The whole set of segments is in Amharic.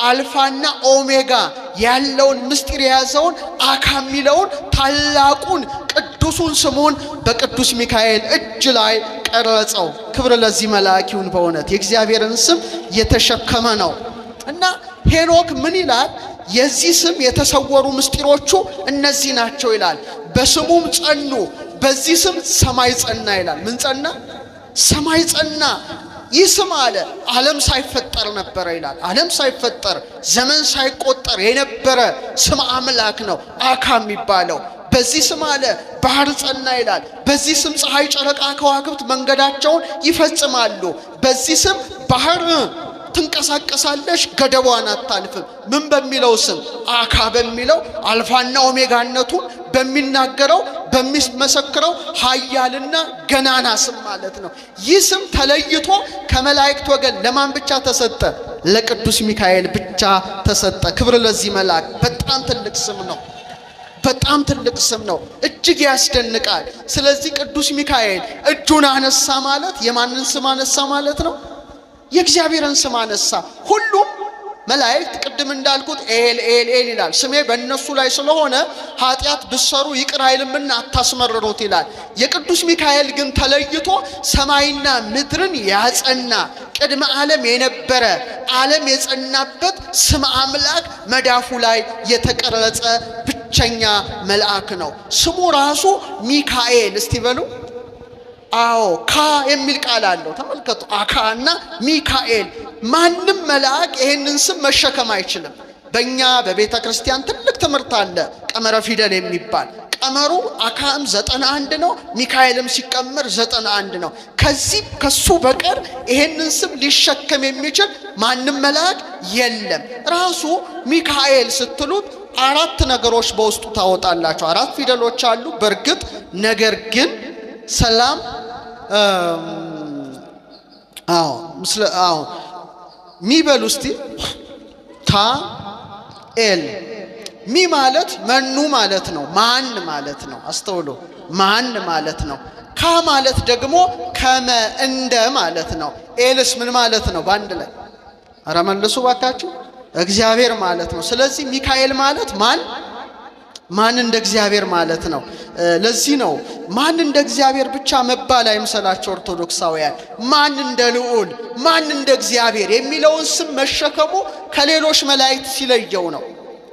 አልፋና ኦሜጋ ያለውን ምስጢር የያዘውን አካ የሚለውን ታላቁን ቅዱሱን ስሙን በቅዱስ ሚካኤል እጅ ላይ ቀረጸው። ክብር ለዚህ መልአክ ይሁን። በእውነት የእግዚአብሔርን ስም የተሸከመ ነው። እና ሄኖክ ምን ይላል? የዚህ ስም የተሰወሩ ምስጢሮቹ እነዚህ ናቸው ይላል። በስሙም ጸኑ፣ በዚህ ስም ሰማይ ጸና ይላል። ምን ጸና? ሰማይ ጸና። ይህ ስም አለ ዓለም ሳይፈጠር ነበረ ይላል። ዓለም ሳይፈጠር ዘመን ሳይቆጠር የነበረ ስም አምላክ ነው አካ የሚባለው። በዚህ ስም አለ ባህር ጸና ይላል። በዚህ ስም ፀሐይ፣ ጨረቃ፣ ከዋክብት መንገዳቸውን ይፈጽማሉ። በዚህ ስም ባህር ትንቀሳቀሳለች፣ ገደቧን አታልፍም። ምን በሚለው ስም? አካ በሚለው አልፋና ኦሜጋነቱን በሚናገረው በሚመሰክረው ኃያልና ገናና ስም ማለት ነው። ይህ ስም ተለይቶ ከመላእክት ወገን ለማን ብቻ ተሰጠ? ለቅዱስ ሚካኤል ብቻ ተሰጠ። ክብር ለዚህ መልአክ። በጣም ትልቅ ስም ነው። በጣም ትልቅ ስም ነው። እጅግ ያስደንቃል። ስለዚህ ቅዱስ ሚካኤል እጁን አነሳ ማለት የማንን ስም አነሳ ማለት ነው? የእግዚአብሔርን ስም አነሳ። ሁሉም መላእክት ቅድም እንዳልኩት ኤል ኤል ኤል ይላል። ስሜ በእነሱ ላይ ስለሆነ ኃጢአት ብሰሩ ይቅር አይልምና አታስመርሩት ይላል። የቅዱስ ሚካኤል ግን ተለይቶ ሰማይና ምድርን ያጸና ቅድመ ዓለም የነበረ ዓለም የጸናበት ስም አምላክ መዳፉ ላይ የተቀረጸ ብቸኛ መልአክ ነው። ስሙ ራሱ ሚካኤል። እስቲ በሉ አዎ ካ የሚል ቃል አለው። ተመልከቱ፣ አካና ሚካኤል። ማንም መልአክ ይሄንን ስም መሸከም አይችልም። በእኛ በቤተ ክርስቲያን ትልቅ ትምህርት አለ፣ ቀመረ ፊደል የሚባል ቀመሩ አካም 91 ነው፣ ሚካኤልም ሲቀመር 91 ነው። ከሱ በቀር ይሄንን ስም ሊሸከም የሚችል ማንም መልአክ የለም። ራሱ ሚካኤል ስትሉት አራት ነገሮች በውስጡ ታወጣላችሁ። አራት ፊደሎች አሉ በእርግጥ ነገር ግን ሰላም ሚበሉ እስቲ ታ ኤል። ሚ ማለት መኑ ማለት ነው፣ ማን ማለት ነው። አስተውሎ ማን ማለት ነው። ካ ማለት ደግሞ ከመ እንደ ማለት ነው። ኤልስ ምን ማለት ነው? ባንድ ላይ አረ መልሱ ባካችሁ፣ እግዚአብሔር ማለት ነው። ስለዚህ ሚካኤል ማለት ማን እንደ እግዚአብሔር ማለት ነው። ለዚህ ነው ማን እንደ እግዚአብሔር ብቻ መባል አይምሰላቸው ኦርቶዶክሳውያን። ማን እንደ ልዑል፣ ማን እንደ እግዚአብሔር የሚለውን ስም መሸከሙ ከሌሎች መላእክት ሲለየው ነው።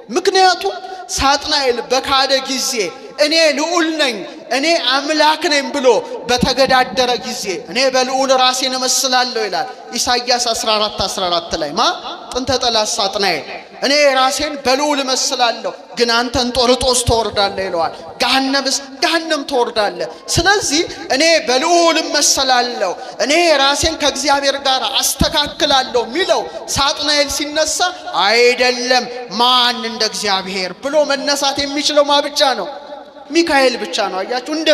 ምክንያቱም ሳጥናኤል በካደ ጊዜ እኔ ልዑል ነኝ እኔ አምላክ ነኝ ብሎ በተገዳደረ ጊዜ እኔ በልዑል ራሴን እመስላለሁ ይላል ኢሳይያስ 14:14 ላይ ጥንተ ጠላት ሳጥናኤል እኔ ራሴን በልዑል እመስላለሁ ግን አንተ እንጦርጦስ ትወርዳለህ ይለዋል። ገሃነም ትወርዳለህ። ስለዚህ እኔ በልዑል እመስላለሁ እኔ ራሴን ከእግዚአብሔር ጋር አስተካክላለሁ ሚለው ሳጥናኤል ሲነሳ አይደለም ማን እንደ እግዚአብሔር ብሎ መነሳት የሚችለው ብቻ ነው? ሚካኤል ብቻ ነው። አያችሁ፣ እንደ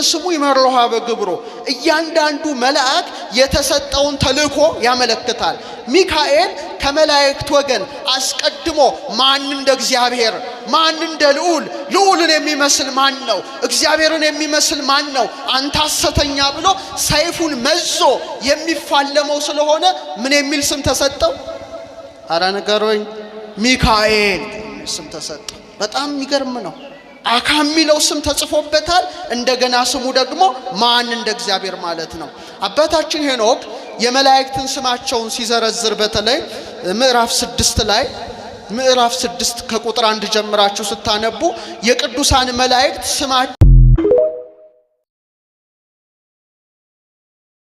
ስሙ ይመርልሃ በግብሩ። እያንዳንዱ መልአክ የተሰጠውን ተልእኮ ያመለክታል። ሚካኤል ከመላእክት ወገን አስቀድሞ ማን እንደ እግዚአብሔር፣ ማን እንደ ልዑልን የሚመስል ማን ነው? እግዚአብሔርን የሚመስል ማን ነው? አንተ ሐሰተኛ ብሎ ሰይፉን መዞ የሚፋለመው ስለሆነ ምን የሚል ስም ተሰጠው? አረ ንገሩኝ። ሚካኤል ስም ተሰጠው። በጣም የሚገርም ነው። አካ የሚለው ስም ተጽፎበታል። እንደገና ስሙ ደግሞ ማን እንደ እግዚአብሔር ማለት ነው። አባታችን ሄኖክ የመላእክትን ስማቸውን ሲዘረዝር በተለይ ምዕራፍ 6 ከቁጥር 1 ጀምራችሁ ስታነቡ የቅዱሳን መላእክት ስማቸው